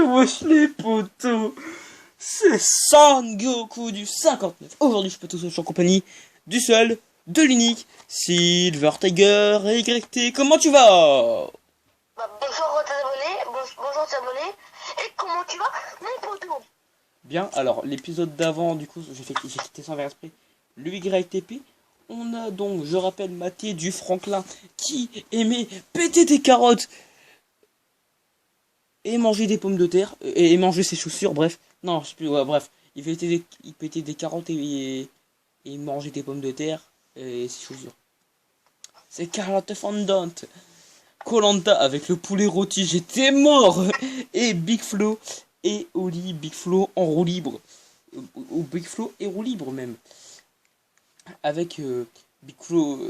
wesh les potos, c'est Son Goku du 59. Aujourd'hui je peux tous en compagnie du seul, de l'unique, Silver Tiger et YT. Comment tu vas? Bonjour tes abonnés, bonjour tes abonnés, et comment tu vas mon poteau? Bien, alors l'épisode d'avant du coup j'ai quitté sans faire esprit le YTP. On a donc, je rappelle, maté du Franklin qui aimait péter des carottes et manger des pommes de terre et manger ses chaussures, bref. Non, je sais plus, ouais, bref. Il pétait des carottes et mangeait des pommes de terre et ses chaussures. C'est carotte fondante. Koh-Lanta avec le poulet rôti, j'étais mort. Et Big Flo et Oli, Big Flo en roue libre. Ou Big Flo et roue libre même. Avec Big Flo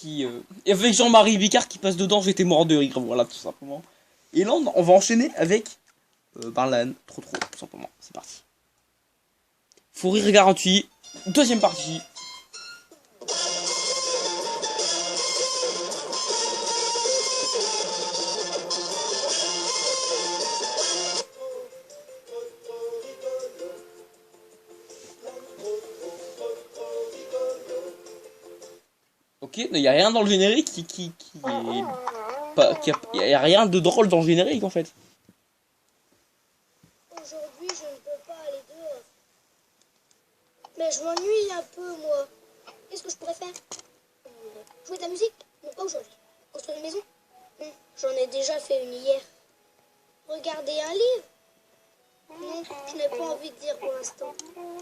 et avec Jean-Marie Bicard qui passe dedans, j'étais mort de rire, voilà tout simplement. Et là on va enchaîner avec Barlan, trop tout simplement, c'est parti. Faut rire garanti, deuxième partie. Ok, il n'y a rien dans le générique qui est pas, il y a rien de drôle dans le générique en fait. Aujourd'hui, je ne peux pas aller dehors. Mais je m'ennuie un peu, moi. Qu'est-ce que je pourrais faire? Jouer de la musique? Non, pas aujourd'hui. Construire une maison? J'en ai déjà fait une hier. Regarder un livre? Non, je n'ai pas envie de lire pour l'instant.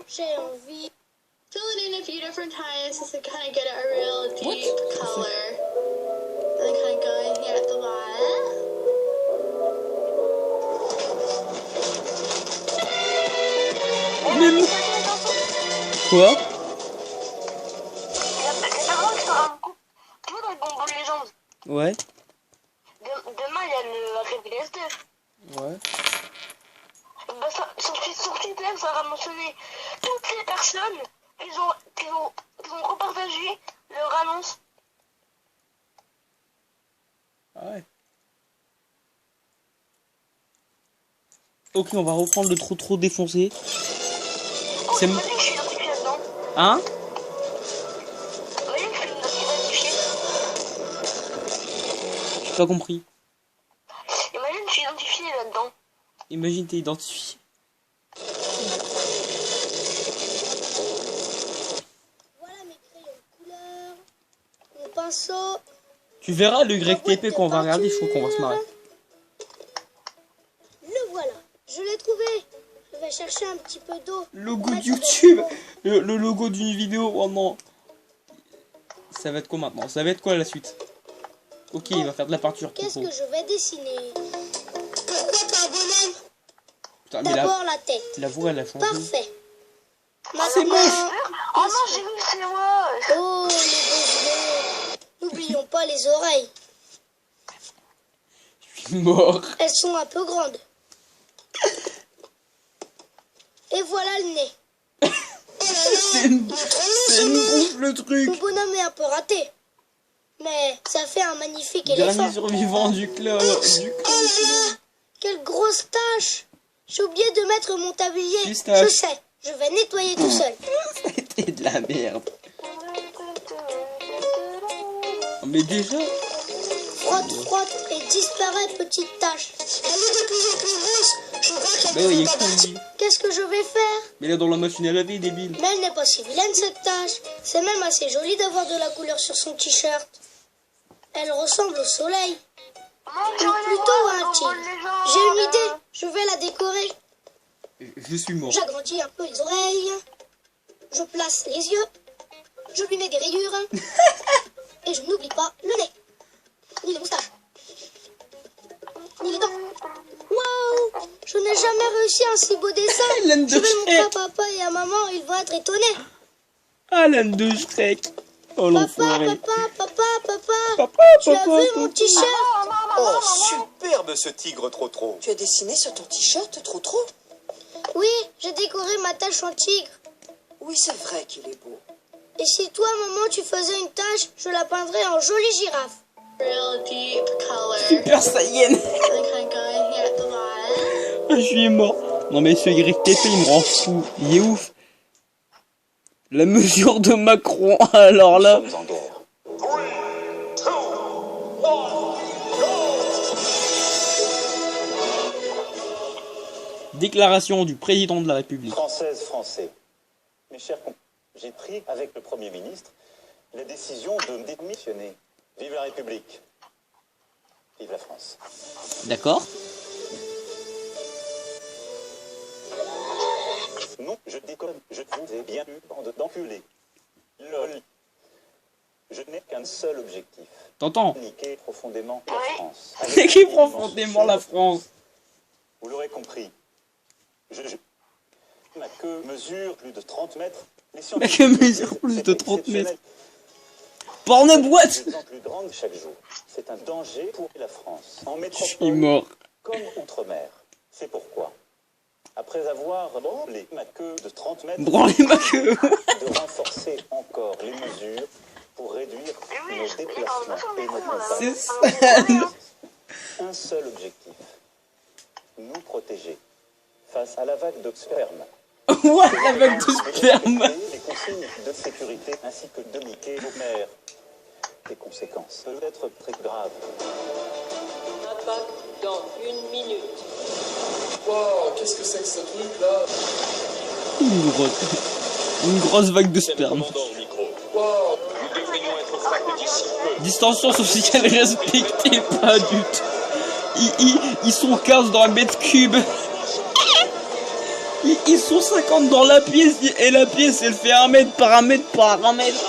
J'ai envie... Fill it in a few different times just to kind of get a real deep color. And then kind of going here at the bottom. Même... Quoi? Tu vois dans le Bonbon Légende? Ouais. Demain, il y a le Révélez 2. Ouais. Bah, sur Twitter, ça va mentionner toutes les personnes qui ont repartagé leur annonce. Ah ouais. Ok, on va reprendre le trop défoncé. Oh, C'est vous voyez que je suis identifié là-dedans? Hein? Vous voyez que je suis identifié? J'ai pas compris. Imagine que je suis identifié là-dedans. Imagine t'es identifié. Voilà mes crayons de couleur, mon pinceau. Tu verras le YTP qu'on va regarder, je trouve qu'on va se marrer. Le voilà, je l'ai trouvé. Je vais chercher un petit peu d'eau. Logo de YouTube. Le logo d'une vidéo, oh non. Ça va être quoi maintenant? Ça va être quoi la suite? Ok, il va faire de la peinture. Qu'est-ce que je vais dessiner? Pourquoi t'as un bonhomme? Putain, mais D'abord la tête. la voix elle a changé. Parfait. C'est moche. Oh non, j'ai vu, c'est moi. Oh, les beaux yeux. N'oublions pas les oreilles. Je suis mort. Elles sont un peu grandes. Et voilà le nez. C'est une bouffe le Mon truc. bonhomme est un peu raté. Mais ça fait un magnifique Dernier éléphant. survivant du club. Quelle grosse tâche. J'ai oublié de mettre mon tablier. Pistache. Je sais, je vais nettoyer tout seul. C'était de la merde. Mais déjà. Frotte et disparaît, petite tache. Elle est de plus en plus grosse. Je crois qu'elle Bah oui, il est est con partie. lui. Qu'est-ce que je vais faire? Mais là dans la machine à laver, débile. Mais elle n'est pas si vilaine cette tache. C'est même assez joli d'avoir de la couleur sur son t-shirt. Elle ressemble au soleil. Ou plutôt à un tigre. J'ai une idée. Je vais la décorer. Je suis mort. J'agrandis un peu les oreilles. Je place les yeux. Je lui mets des rayures. Et je n'oublie pas le nez. Ni les moustaches. Ni les dents. Waouh! Je n'ai jamais réussi un si beau dessin. L'âne de Je vais le montrer à Shrek. papa et à maman. Ils vont être étonnés. Ah l'âne de Shrek. Oh l'enfoiré. Papa. Tu as vu mon t-shirt? Oh, superbe ce tigre trop. Tu as dessiné sur ton t-shirt trop? Oui, j'ai décoré ma tache en tigre. Oui, c'est vrai qu'il est beau. Et si toi, maman, tu faisais une tache, je la peindrais en jolie girafe. Real deep color. Super Saiyan. And then kind of going here at the bottom. Je suis mort. Non mais ce YTP il me rend fou. Il est ouf. La mesure de Macron, alors là. Nous sommes en guerre. Déclaration du président de la République. Françaises, Français. Mes chers compatriotes, j'ai pris avec le Premier ministre la décision de me démissionner. Vive la République. Vive la France. D'accord. Non, je déconne. Je vous ai bien eu, bande d'enculés. LOL. Je n'ai qu'un seul objectif. T'entends? Niquer profondément la France. C'est qui profondément la France? Vous l'aurez compris. Ma queue mesure plus de 30 mètres. Ma queue mesure plus de 30 mètres. Porno boîte. De plus en plus grande chaque jour. C'est un danger pour la France. En Je suis métropole mort. comme outre-mer. C'est pourquoi, après avoir branlé ma queue de 30 mètres, Branlez ma queue. de renforcer encore les mesures pour réduire nos déplacements et nos C'est contacts. ça. Un seul objectif. Nous protéger face à la vague de sperme. What, la vague de sperme. Les consignes de sécurité ainsi que de niquer vos mères. Les conséquences peuvent être très graves. Impact dans 1 minute. Waouh, qu'est-ce que c'est que ce truc là? Une grosse vague de sperme. Waouh. Distanciation sociale respectée pas du tout. Ils sont 15 dans un mètre cube. Ils sont 50 dans la pièce et la pièce elle fait 1 mètre par 1 mètre par 1 mètre.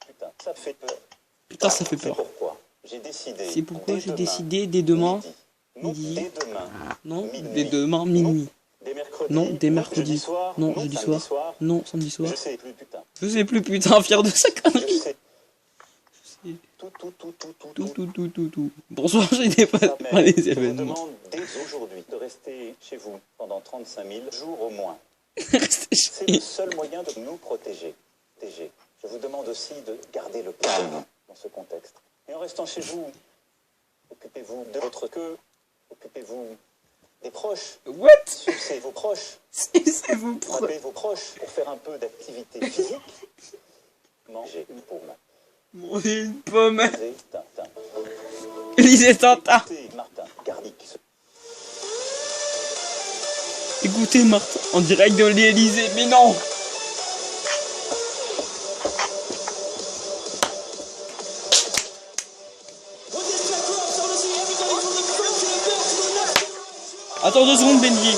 Putain, ça fait peur. Putain, ça fait C'est peur. pourquoi j'ai décidé. C'est pourquoi dès j'ai demain, décidé dès demain. midi. Non, midi. dès demain. Non, Minuit. dès demain minuit. Dès mercredi. Non, dès jeudi mercredi. soir. Non, jeudi samedi soir. Non, samedi soir. Je sais plus, putain. Je sais plus, putain, fier de sa Je connerie. sais. sais. Tout. Bonsoir, j'ai dépassé Ça, par les je vous événements. demande dès aujourd'hui de rester chez vous pendant 35 000 jours au moins. Restez C'est le chez- seul moyen de nous protéger. Je vous demande aussi de garder le calme dans ce contexte. Et en restant chez vous, occupez-vous de votre queue, occupez-vous des proches, What? sucez vos proches, C'est vous pro... frappez vos proches pour faire un peu d'activité physique. Mangez une pomme. Manger une pomme. Lisez Tintin. Lisez Tintin. Écoutez Martin Garnic. Écoutez Martin en direct de l'Élysée, mais non. Attends 2 secondes, Benji.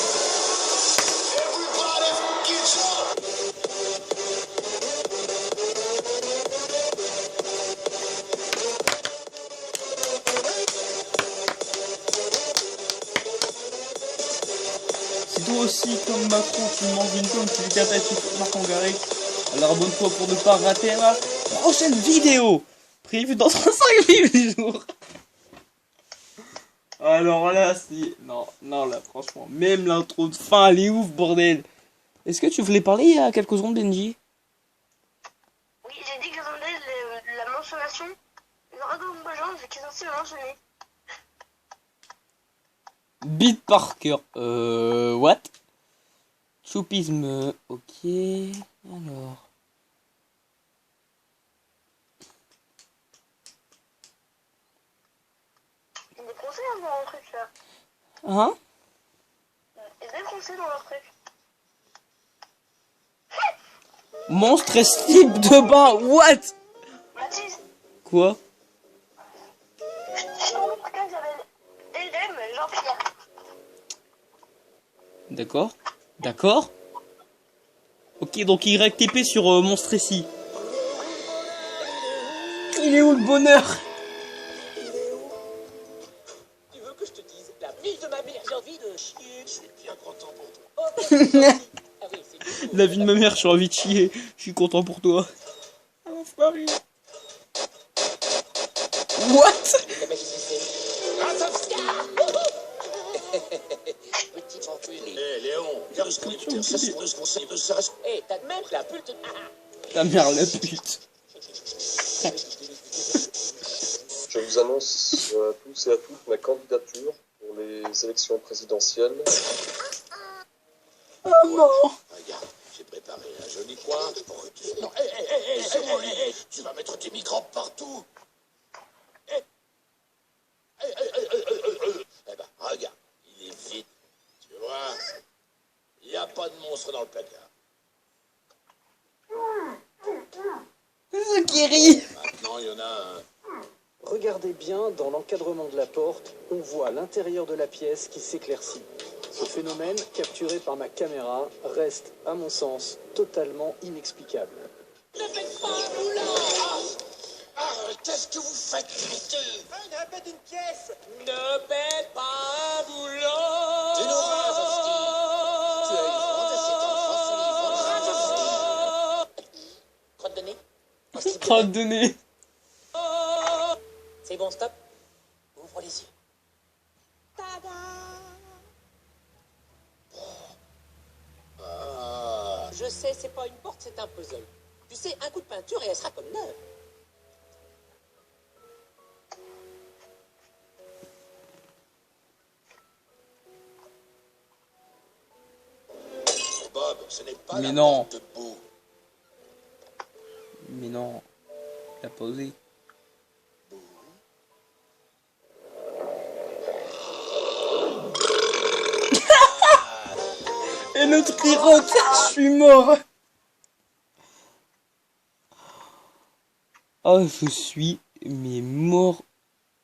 Si toi aussi, comme Macron, tu manges une pomme, tu fais ta tête, tu marques en garé, alors abonne-toi pour ne pas rater la prochaine vidéo prévue dans 35 jours. Alors là, c'est... Non, là, franchement, même l'intro de fin, elle est ouf, bordel. Est-ce que tu voulais parler il y a quelques secondes, Benji? Oui, j'ai dit que j'attendais la mentionnation. Dragon Ball vu qu'ils ont aussi mentionné. Beat Parker. What? Choupisme. Ok. Alors. Il y a des conseils dans leur truc là. Hein? Il y a des conseils dans leur truc. Monstre et slip de bain. What? Mathis, Quoi? je t'en prie quelqu'un qui s'appelle LM Jean-Pierre. D'accord. D'accord. Ok, donc YTP sur Monstre ici. Il est où le bonheur? Tu veux que je te dise la vie de ma mère? J'ai envie de chier. Je suis bien content pour toi. Oh, ah oui, c'est tout. La vie de ma mère, j'ai envie de chier. Je suis content pour toi. Enfoiré. What? La magie, c'est Ratovska. Petit enculé. Hé Léon, regarde ce qu'on est ça c'est ce qu'on sait de ça. Hé, ta mère, la pute. Ta mère la pute. Je ne vous annonce à tous et à toutes ma candidature pour les élections présidentielles. Oh non. Regarde, j'ai préparé un joli coin pour que tu... Non, c'est moi, tu vas mettre tes microbes partout. Eh ben, regarde, il est vide. Tu vois, il n'y a pas de monstre dans le placard. Ce qui rit. Maintenant, il y en a un. Regardez bien, dans l'encadrement de la porte, on voit l'intérieur de la pièce qui s'éclaircit. Ce phénomène, capturé par ma caméra, reste, à mon sens, totalement inexplicable. Ne faites pas un boulot. Qu'est-ce que vous faites, monsieur? Répète une pièce. Ne faites pas un boulot. Tu nous rases, hostie. Tu as une honte à cet enfant, c'est les Crotte de nez. Crotte de nez. C'est bon, stop. Ouvre les yeux. Je sais, c'est pas une porte, c'est un puzzle. Tu sais, un coup de peinture et elle sera comme neuve. Bob, ce n'est pas Mais la non. porte de boue. Mais non. Il a pas osé. Et l'autre il rote. Je suis mort. Oh, je suis mais mort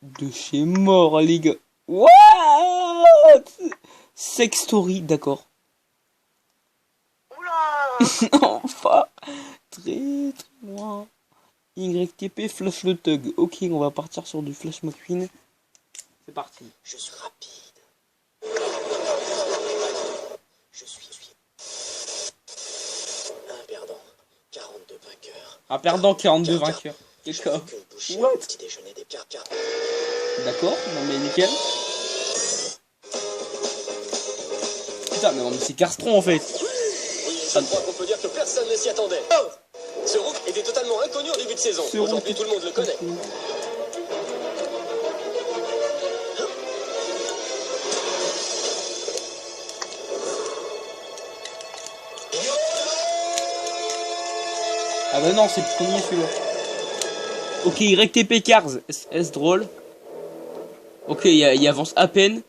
de chez mort, les gars. What? Sex story, d'accord. Enfin, très très loin. YTP Flash le Tug. Ok, on va partir sur du Flash McQueen. C'est parti. Je suis rapide. Je suis un perdant, 42 vainqueurs. Un perdant, 42 vainqueurs. Quel cas? What? Petit déjeuner des carcars. D'accord, non mais nickel. Putain, mais non, mais c'est Castron en fait. Je crois qu'on peut dire que personne ne s'y attendait. Ce Rook était totalement inconnu en début de saison. Aujourd'hui, tout le monde le connaît. Ah bah non, c'est le premier celui-là. Ok, YTP Cars, est drôle. Ok, il avance à peine.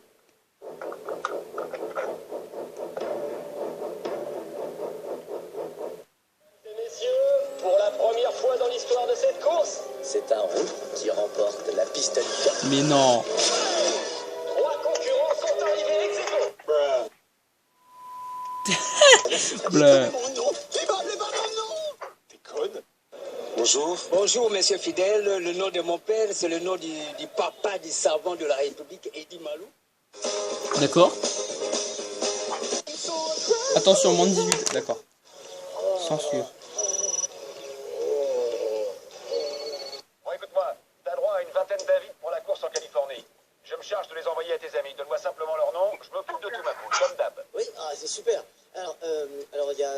Pour la première fois dans l'histoire de cette course, c'est un Rook qui remporte la piste du Cap. Mais non. 3 concurrents sont arrivés ex aequo. Blah. T'es conne. Bonjour. Bonjour, monsieur Fidèle. Le nom de mon père, c'est le nom du papa du savant de la République, Eddie Malou. D'accord. Attention, moins de 18, d'accord. Censure. Bon, écoute-moi, t'as droit à une vingtaine d'avis pour la course en Californie. Je me charge de les envoyer à tes amis. Donne-moi simplement leur nom, je m'occupe de tout ma poule, comme d'hab. Oui, c'est super. Alors, il y a...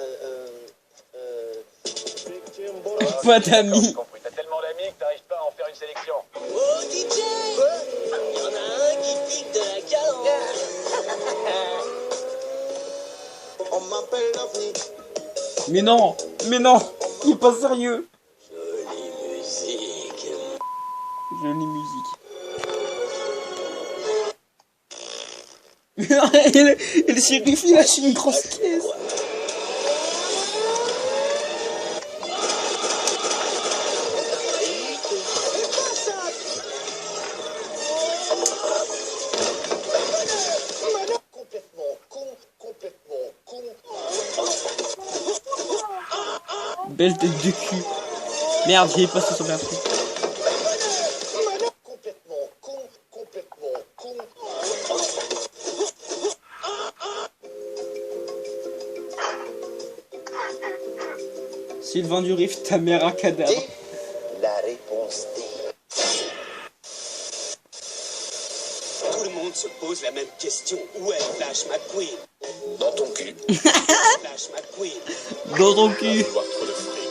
Pas d'amis. T'as tellement d'amis que t'arrives pas à en faire une sélection. Oh, DJ! Il y en a un qui pique de la calence. On m'appelle l'OVNI. Mais non, il est pas sérieux. Jolie musique. Jolie musique. Et le shérif il lâche une grosse caisse. Belle tête de cul. Merde, j'ai passé sur un truc. Sylvain Durif, ta mère à cadavre. La réponse D. Tout le monde se pose la même question. Où est Flash McQueen? Dans ton cul. Flash McQueen. Dans ton cul. Vouloir trop de fric.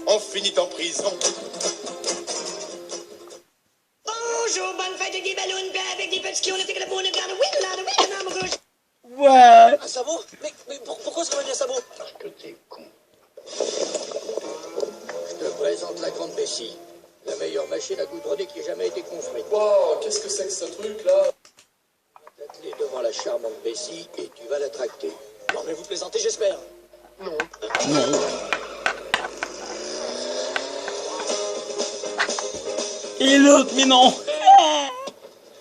On finit en prison. bonne fête avec des ballons, avec des petits qui ont été que la bonne garde. Oui, là, mon gauche. Ouais. Un sabot? Mais pourquoi ça va dire sabot? Parce que t'es con. Je te présente la grande Bessie. La meilleure machine à goudronner qui ait jamais été construite. Wow, qu'est-ce que c'est que ce truc là? T'atteler devant la charmante Bessie et tu vas la tracter. Non, mais vous plaisantez, j'espère. Non. Non. Et l'autre, mais non.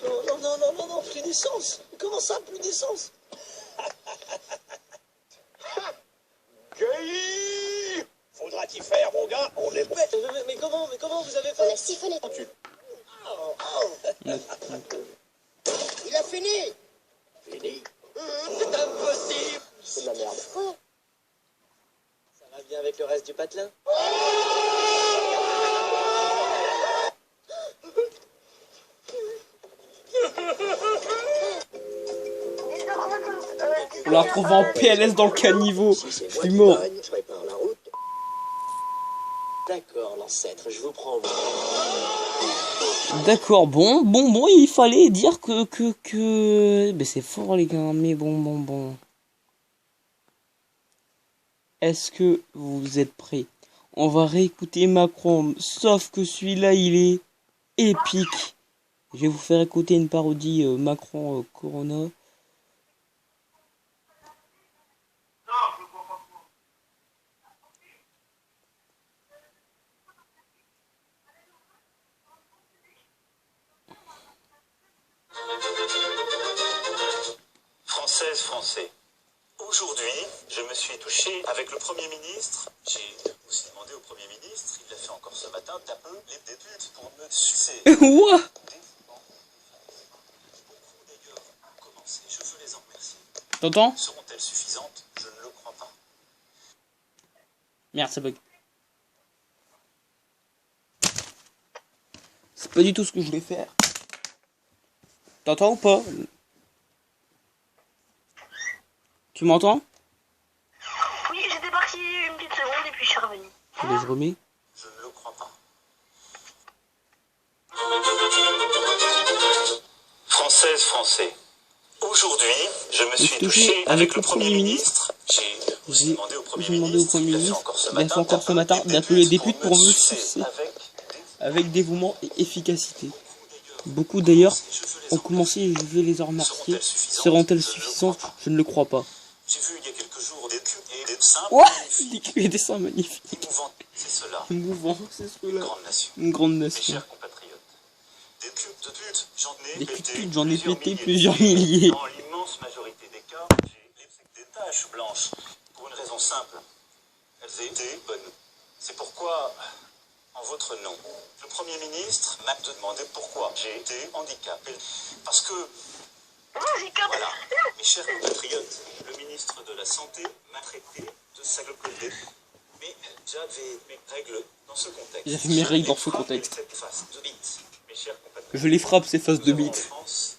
Non, plus d'essence. Comment ça, plus d'essence? Gay! Faudra t'y faire, mon gars, on est prêt. Mais comment vous avez On fait? a siphonné. Il a fini. Fini? C'est impossible. C'est de la merde. Ça va bien avec le reste du patelin? On la retrouve en PLS dans le caniveau. Si c'est Je moi suis qui mort. gagne, je prépare la route. D'accord, l'ancêtre, je vous prends. D'accord, bon, il fallait dire que... Mais c'est fort les gars, mais bon. Est-ce que vous êtes prêts? On va réécouter Macron, sauf que celui-là, il est épique. Je vais vous faire écouter une parodie Macron Corona. Françaises, Français. Aujourd'hui, je me suis touché avec le Premier ministre. J'ai aussi demandé au Premier ministre, il l'a fait encore ce matin, taper les députés pour me sucer. What? Beaucoup d'ailleurs ont commencé. Je veux les en remercier. T'entends? Seront-elles suffisantes? Je ne le crois pas. Merde, ça bug. C'est pas du tout ce que je voulais faire. T'entends ou pas? Tu m'entends? Oui, j'étais partie une petite seconde et puis je suis revenue. Allez, je remets. Je ne le crois pas. Françaises, Français. Aujourd'hui, je me suis touché avec le Premier ministre. J'ai aussi demandé au Premier ministre, il l'a fait encore ce matin, d'appeler les députés pour me sucer avec dévouement et efficacité. Beaucoup d'ailleurs ont commencé, je veux les en remercier. Seront-elles suffisantes? Je ne le crois pas. J'ai vu il y a quelques jours des culs et des seins Ouais, des dessins magnifiques. émouvants. C'est cela. Émouvant, c'est Une cela. grande nation. Une grande Mes nation. chers compatriotes. Des culs de putes, j'en ai Des pété. culs de putes, j'en ai pété plusieurs plusieurs milliers. Dans l'immense majorité des cas, j'ai des taches blanches. Pour une raison simple. Elles étaient bonnes. C'est pourquoi, en votre nom, le Premier ministre m'a demandé pourquoi j'ai été handicapé. Parce que, voilà, mes chers compatriotes, le ministre de la Santé m'a traité de salopé. Mais j'avais mes règles dans ce contexte. J'avais mes règles dans ce contexte. Cette face de bite, mes chers compatriotes. Je les frappe, ces faces de Nous avons bite. en France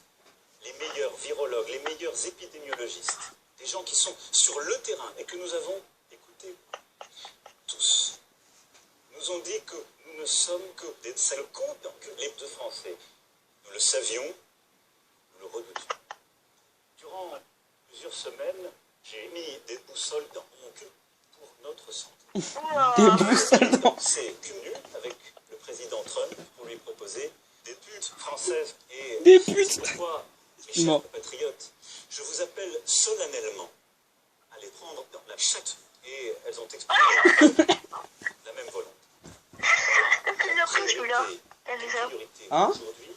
les meilleurs virologues, les meilleurs épidémiologistes, des gens qui sont sur le terrain et que nous avons écoutés tous. Nous ont dit que nous ne sommes que des salopes que les deux Français. Nous le savions, nous le redoutions. Durant plusieurs semaines, j'ai mis des boussoles dans mon cul pour notre santé. Des boussoles dans... C'est venu avec le président Trump pour lui proposer des putes françaises et Des putes. pourquoi, mes chers Non. compatriotes, je vous appelle solennellement à les prendre dans la chatte et elles ont exprimé la même volonté. Qu'est-ce qu'il a pris celui-là? Priorité Hein? aujourd'hui.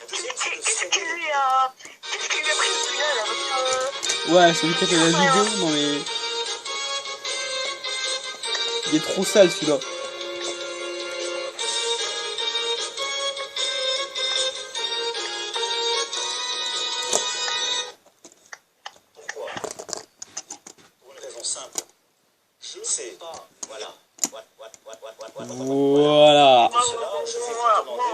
La deuxième, c'est de Qu'est-ce saluer qu'il lui a pris celui-là là? Parce que... Ouais, celui qui a fait la vidéo, non mais... Il est trop sale celui-là. pourquoi. Pour une raison simple. Je sais pas. Voilà. Voilà. Pour cela, je vais vous demander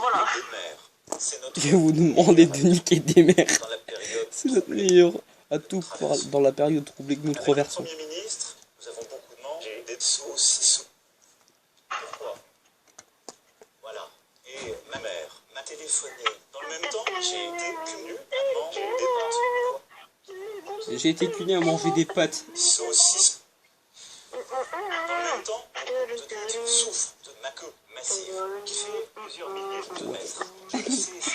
Voilà. des mères. C'est notre Je vais vous demander de niquer des mères. dans la période. C'est notre meilleur atout dans la période troublée que nous Avec le traversons. Premier ministre, nous avons beaucoup demandé d'être sous 6 sous. Pourquoi? Voilà. Et ma mère m'a téléphone. téléphoné. Dans le même temps, j'ai été cumulé à manger des pâtes. J'ai été cuné à manger des pâtes. Saucisse. Dans le même temps, de souffle de ma queue massive qui fait plusieurs milliers de mètres.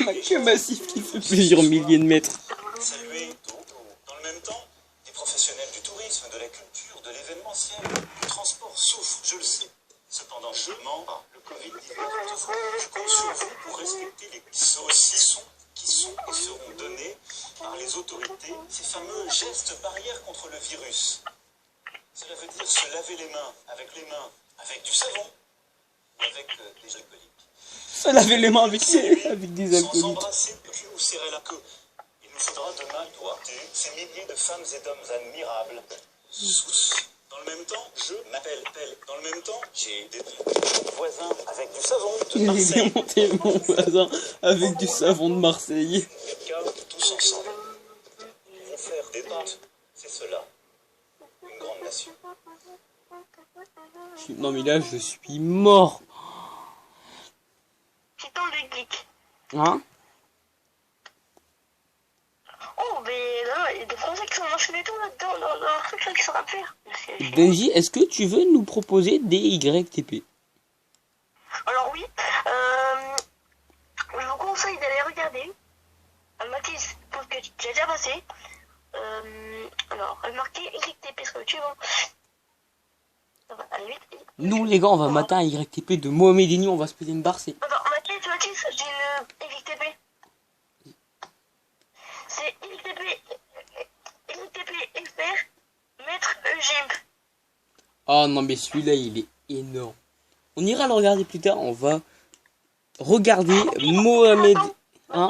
Ma queue massive qui fait plusieurs milliers de mètres. Saluer dans le même temps, des professionnels du tourisme, de la culture, de l'événementiel, du transport souffrent, je le sais. Cependant, je mens pas. Le Covid-19 je compte sur vous pour respecter les saucissons qui sont et seront donnés par les autorités, ces fameux gestes barrières contre le virus. Cela veut dire se laver les mains avec du savon ou avec des alcooliques. Se laver les mains avec des Sans alcooliques. s'embrasser le cul ou serrer la queue. Il nous faudra demain ces milliers de femmes et d'hommes admirables. Dans le même temps, je m'appelle. Dans le même temps, j'ai des voisins avec du savon de Il est Marseille. démonté mon voisin avec du savon de Marseille. Tous ensemble. Ils vont faire des pâtes. C'est cela. Une grande nation. Non mais là je suis mort. Petit temps de geek. Hein? Oh, mais là, il y a des Français qui sont enchaînés tout là-dedans, dans un truc là qui saura faire. Denji, est-ce que tu veux nous proposer des YTP? Alors oui, je vous conseille d'aller regarder. Mathis, je pense que tu as déjà passé. Alors, marquez YTP sur YouTube. Ça va aller vite. Nous les gars, on va matin à YTP de Mohamed Eni, on va se payer une barre, c'est... Attends, Mathis, j'ai une YTP. C'est YTP expert, maître Gimp. Oh non mais celui-là il est énorme. On ira le regarder plus tard, on va regarder Mohamed... Hein?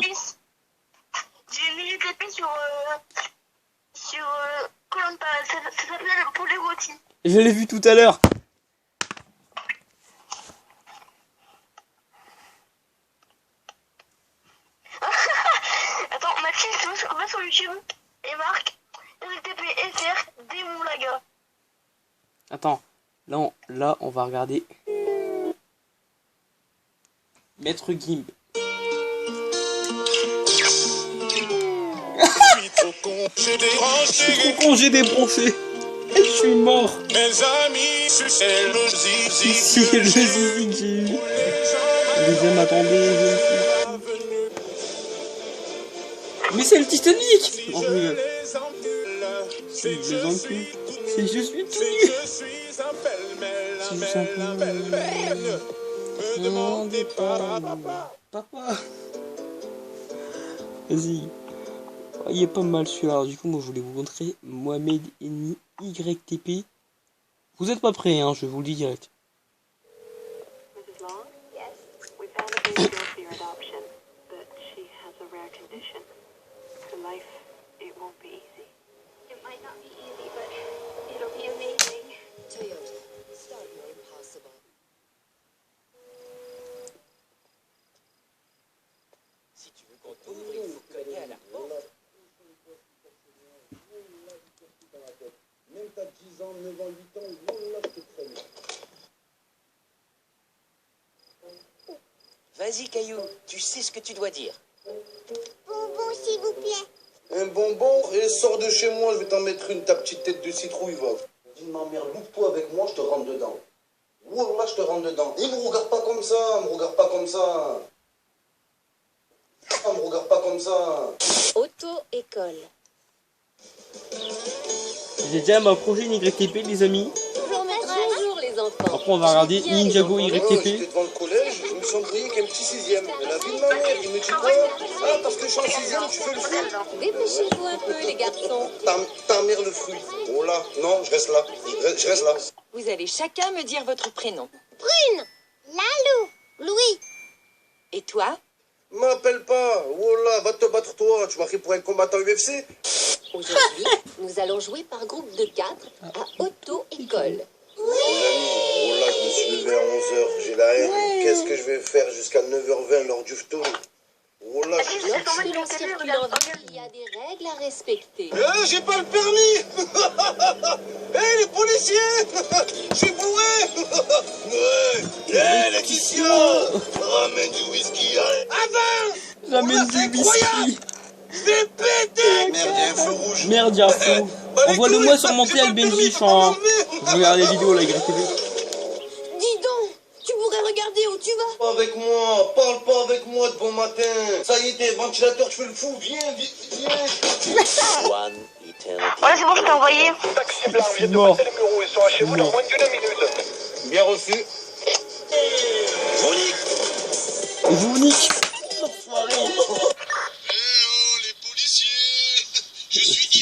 J'ai une YTP sur Koh-Lanta, ça s'appelle Poulet Rôti. Je l'ai vu tout à l'heure. Attends, Mathis, on va sur YouTube et marque YTP FR Démon Laga. Attends, là on va regarder Maître Gimp. Je suis trop con, j'ai débranché. Et je suis mort. Mes amis, c'est le zizi. C'est le zizi que j'ai eu. Les hommes attendaient. Mais c'est le Titanic. Oh, oui. C'est les enculs. C'est je suis tout nu. C'est juste un peu... Ne demandez pas. Papa. Vas-y. Oh, il est pas mal celui-là. Alors, du coup, moi je voulais vous montrer Mohamed Eni YTP. Vous êtes pas prêts, hein, je vous le dis direct. Si tu veux qu'on t'ouvre, il faut cogner à la porte. Même t'as 10 ans, 9 ans, 8 ans, voilà, je te traîne. Vas-y, Caillou, tu sais ce que tu dois dire. Bonbon, s'il vous plaît. Un bonbon, et sors de chez moi, je vais t'en mettre une, ta petite tête de citrouille, va. Dis ma mère, loupe-toi avec moi, je te rentre dedans. Wallah, je te rentre dedans. Et me regarde pas comme ça, me regarde pas comme ça. Ah, me regarde pas comme ça. Auto-école. J'ai déjà ma prochaine YTP, les amis. Bonjour les enfants. Après, on va regarder Ninjago J'étais YTP. devant le collège, je me suis embrouillé avec un petit 6ème. Et la vie de ma mère, il me dit quoi? Ah, parce que je suis en 6ème, tu fais le fruit. Dépêchez-vous un peu les garçons. Ta mère le fruit. Oh là, non, je reste là. Je reste là. Vous allez chacun me dire votre prénom. Prune, Lalou, Louis. Et toi? M'appelle pas. Oh là, va te battre toi. Tu m'as pris pour un combattant UFC. Aujourd'hui, nous allons jouer par groupe de 4 à auto-école. Oh là, je me suis levé à 11h. J'ai la haine. Qu'est-ce que je vais faire jusqu'à 9h20 lors du ftou? Oh là, je Lorsque l'on circule en ville, il y a des règles à respecter. j'ai pas le permis. Hé, les policiers. Je suis bourré. Ouais. Hé, Laetitia. Ramène du whisky. Allez. Avance. ramène du whisky. Je vais péter. Merde, il y a un feu rouge. Merde, il y a un feu. Envoie-le-moi sur mon TL Benji, je regarde les vidéos, la YTV. Dis donc, tu pourrais regarder où tu vas. Pas avec moi, parle pas avec moi de bon matin. Ça y est, t'es ventilateur, je fais le fou. Viens. One eternity. Ouais, c'est bon, je t'ai envoyé. Taxi blanc vient de passer le bureau. Ils sont chez vous dans moins d'une minute. Bien reçu. Je vous nique.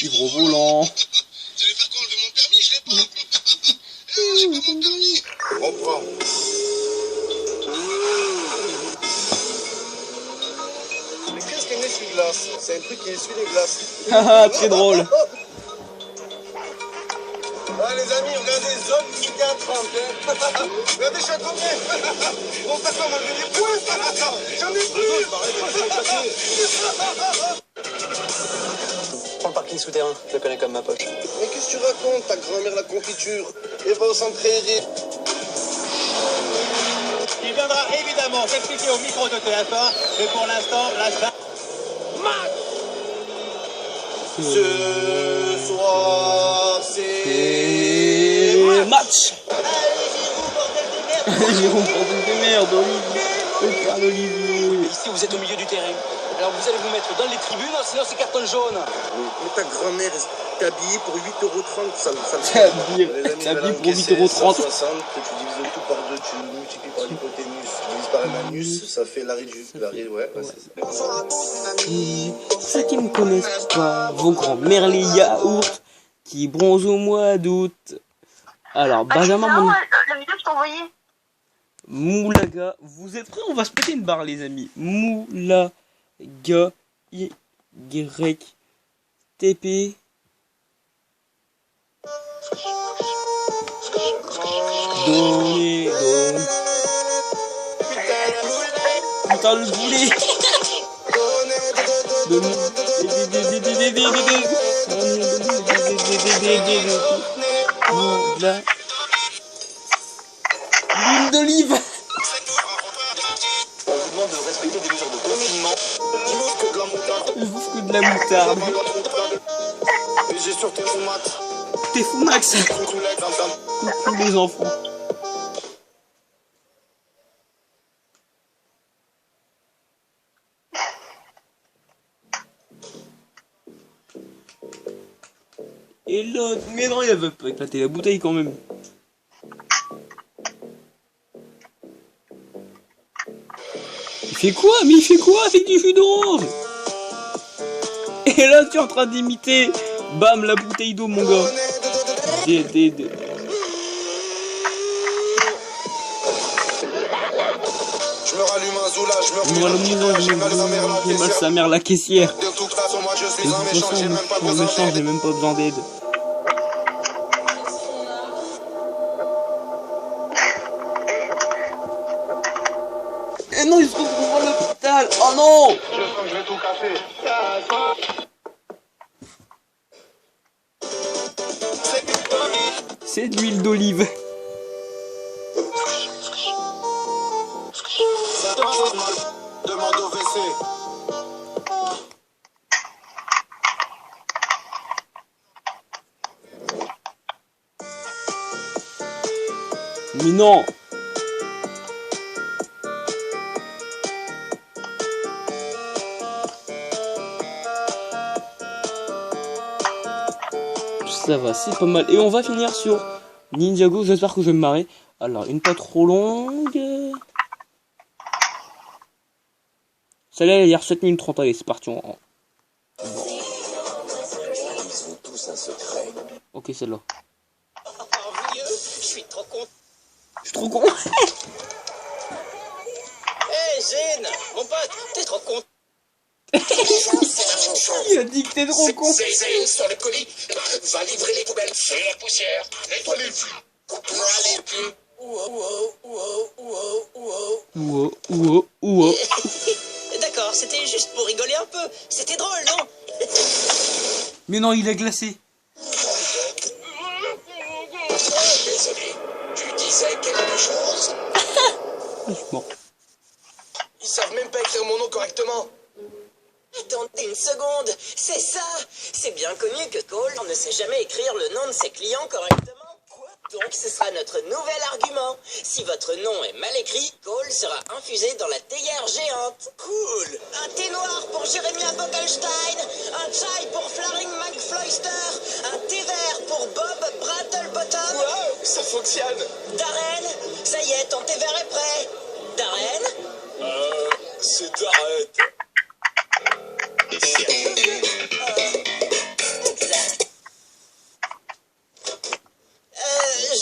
Livre au volant. On prend. Mais qu'est-ce qu'un essuie-glace? C'est un truc qui essuie les glaces. Haha, très drôle. Ah les amis, regardez, zone 430. Regardez, je suis à combien? Bon, ça va, moi je vais des points. J'en ai plus. Prends le parking souterrain, je le connais comme ma poche. Mais qu'est-ce que tu racontes? Ta grand-mère la confiture. Et va au centre aéré. Il viendra évidemment s'expliquer au micro de TF1, mais pour l'instant, l'achat. Ce soir, c'est match. Allez, Jérôme, bordel de merde, Olivier. Ici, vous êtes au milieu du terrain. Alors vous allez vous mettre dans les tribunes, sinon c'est carton jaune. Mais ta grand-mère t'es habillée pour 8,30 €, ça me T'es habillé pour 8,30 €. 60, que tu divises le tout par 2, tu multiplies par l'hypoténuse, tu divises par un anus, ça fait l'arrêt du... Ouais, Pour ceux qui ne connaissent pas, vos grands-mères les yaourts qui bronzent au mois d'août. Alors, Benjamin... La vidéo que je t'ai envoyée. Moulaga, vous êtes prêts? On va se péter une barre, les amis. Moulaga, Y, TP. Donnez. Putain, le boulet. L'huile d'olive. On vous demande de respecter des mesures de confinement. Je bouffe que de la moutarde. Et j'ai sur tes tomates. T'es fou, Max. Coucou les enfants. Et l'autre, mais non, il veut pas éclater la bouteille quand même. Il fait quoi? Mais il fait quoi avec du jus d'orange? Et là, tu es en train d'imiter, bam, la bouteille d'eau, mon gars. Je me rallume un zoula, je me j'ai mal sa mère la caissière. De toute façon, moi je suis un méchant, j'ai même pas besoin d'aide. Et non, il se retrouve à l'hôpital. Oh non! Je sens que je vais tout casser. C'est de l'huile d'olive. Demande au WC. Mais non! Ça va, c'est pas mal. Et on va finir sur Ninjago. J'espère que je vais me marrer. Alors, une pas trop longue. Celle-là, elle a l'air 7 minutes 30. Allez, c'est parti. Ok, celle-là. Je suis trop content. Je suis trop con. Hé, Zane, mon pote, t'es trop content. Il a dit que t'es trop con. C'est Zane sur le colis. Va livrer les poubelles. Fais la poussière. Nettoie les flux. Coupe-moi les plumes. Ouah. D'accord, c'était juste pour rigoler un peu. C'était drôle, non? Mais non, il a glacé. Désolé. Tu disais quelque chose? Franchement. Ils savent même pas écrire mon nom correctement. Attendez une seconde, c'est ça. C'est bien connu que Cole ne sait jamais écrire le nom de ses clients correctement. Quoi? Donc ce sera notre nouvel argument. Si votre nom est mal écrit, Cole sera infusé dans la théière géante. Cool. Un thé noir pour Jeremiah Vogelstein, un chai pour Flaring McFloyster, un thé vert pour Bob Brattlebottom. Wow, ça fonctionne. Darren, ça y est, ton thé vert est prêt. Darren? C'est Darren.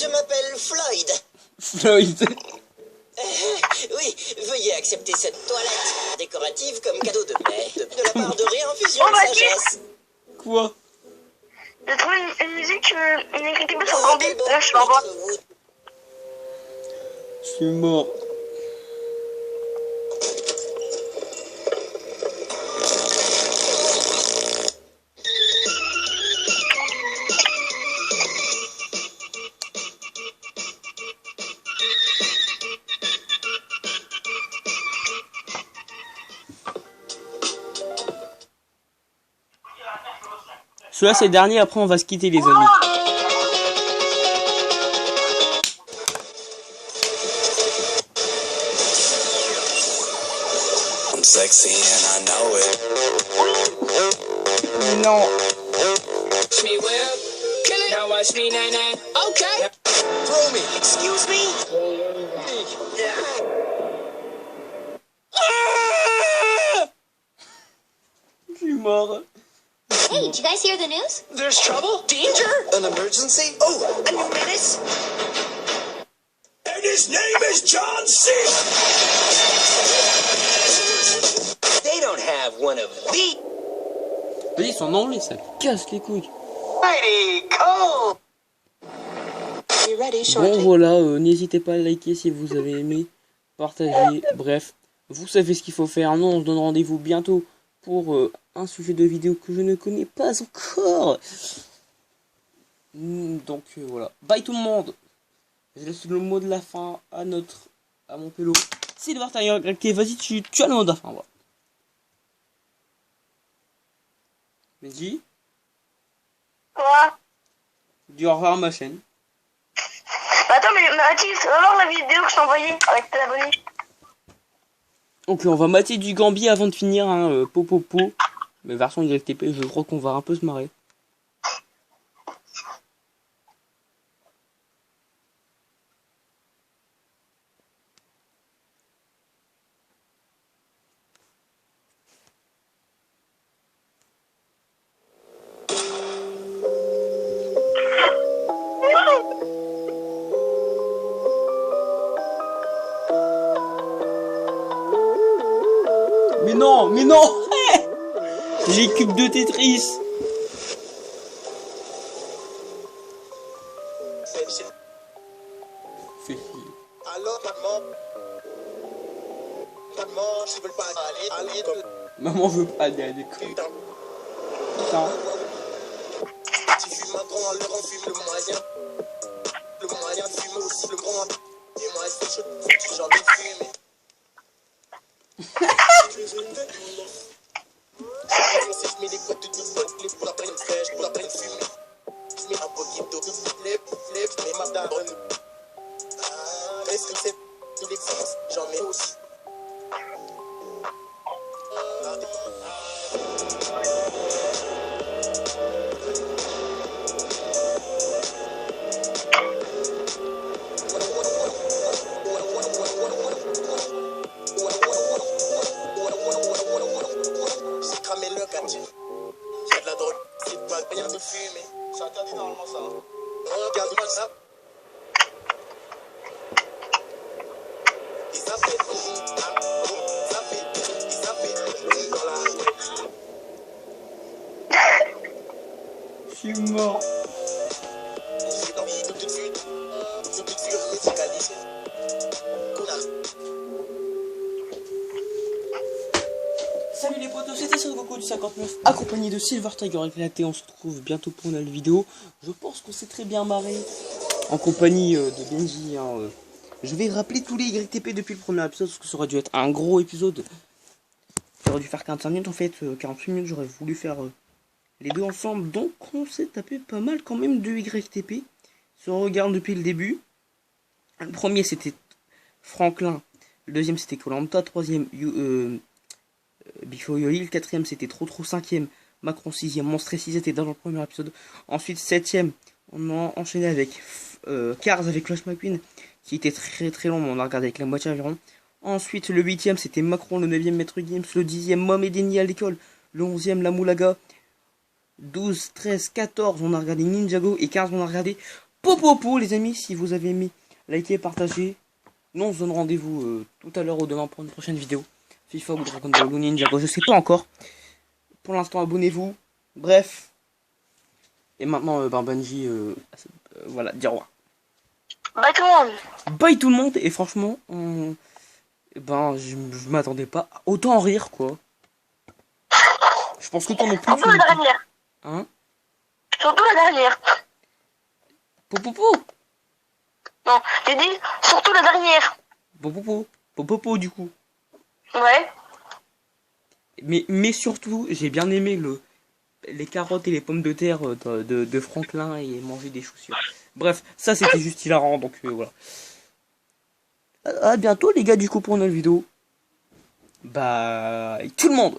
Je m'appelle Floyd. Floyd. Oui, veuillez accepter cette toilette décorative comme cadeau de mai de la part de Réinfusion de Sagesse. Quoi? J'ai trouvé une musique, une écriture sur Gambi. Là, je l'envoie. Je suis mort. Celui-là c'est le dernier, après on va se quitter les amis. I'm sexy and I know it. Non. Watch me whip, kill it. Now watch me nae nae. Okay. Throw me. Excuse me. Je suis mort. Hey, did you guys hear the news? There's trouble? Danger? An emergency? Oh, a new menace? And his name is John C. They don't have one of these. Vas-y, ils sont en anglais, ça casse les couilles. Mighty cool. You ready, Bon Shorty? voilà, n'hésitez pas à liker si vous avez aimé, partager, bref, vous savez ce qu'il faut faire. Nous on se donne rendez-vous bientôt pour un sujet de vidéo que je ne connais pas encore. Donc voilà, bye tout le monde. Je laisse le mot de la fin à mon pélo. Silver Tiger, ok, vas-y, tu as le mot de la fin, voilà. Vas-y. Quoi? Dis au revoir à ma chaîne. Bah attends, mais Mathis, va voir la vidéo que je t'ai envoyée avec tes abonnés. Ok, on va mater du Gambi avant de finir, hein, po. Mais version YTP, je crois qu'on va un peu se marrer. Mais non les cubes de Tetris. Fais chier. Alors, maman, je veux pas aller comme... Maman veut pas aller à l'école. Putain. Tu fumes un grand, le grand fume le moyen. Le moyen fume aussi le grand. Et moi, c'est chaud, j'en ai fumé. Je mets les boîtes de disques, les pour la peine fraîche, pour la peine fumée. Je mets un poquito, je mets ma daronne. Est-ce que c'est une excellence? J'en mets aussi. J'ai cramé le quartier. J'ai de la drogue, c'est pas rien de fumer. C'est interdit normalement ça. Regarde-moi ça. Je suis mort. Salut les potos, c'était sur Goku du 59 accompagné de Silver Tiger éclaté. On se retrouve bientôt pour une nouvelle vidéo. Je pense qu'on s'est très bien marré en compagnie de Benji. Je vais rappeler tous les YTP depuis le premier épisode parce que ça aurait dû être un gros épisode. ça aurait dû faire 45 minutes en fait. 48 minutes, j'aurais voulu faire les deux ensemble. Donc on s'est tapé pas mal quand même de YTP. Si on regarde depuis le début. Le premier c'était Franklin. Le deuxième c'était Koh-Lanta. Troisième Big Flo et Oli. Le quatrième c'était Trop. Cinquième Macron. Sixième Monstre et 6 était dans le premier épisode. Ensuite septième on a enchaîné avec Cars avec Flash McQueen. Qui était très très long, mais on a regardé avec la moitié environ. Ensuite, le 8ème, c'était Macron, le 9ème, Maître Gims, le 10ème, Mohamed Eni à l'école, le 11ème, La Moulaga, 12, 13, 14, on a regardé Ninjago, et 15, on a regardé Popopo, les amis. Si vous avez aimé, likez, partagez. Nous, on se donne rendez-vous tout à l'heure ou demain pour une prochaine vidéo. FIFA ou Dragon Ball ou Ninjago, je sais pas encore. Pour l'instant, abonnez-vous. Bref. Et maintenant, Bungie, voilà, dire au revoir. Bye tout le monde. Bye tout le monde, et franchement, je m'attendais pas à autant en rire, quoi. Je pense que toi non plus. Surtout la dernière. Hein? Surtout la dernière. Popopo. Non, j'ai dit surtout la dernière. Popopo du coup. Ouais. Mais surtout, j'ai bien aimé les carottes et les pommes de terre de Franklin et manger des chaussures. Bref, ça c'était juste hilarant, donc voilà. À bientôt les gars du coup pour une nouvelle vidéo. Bye tout le monde.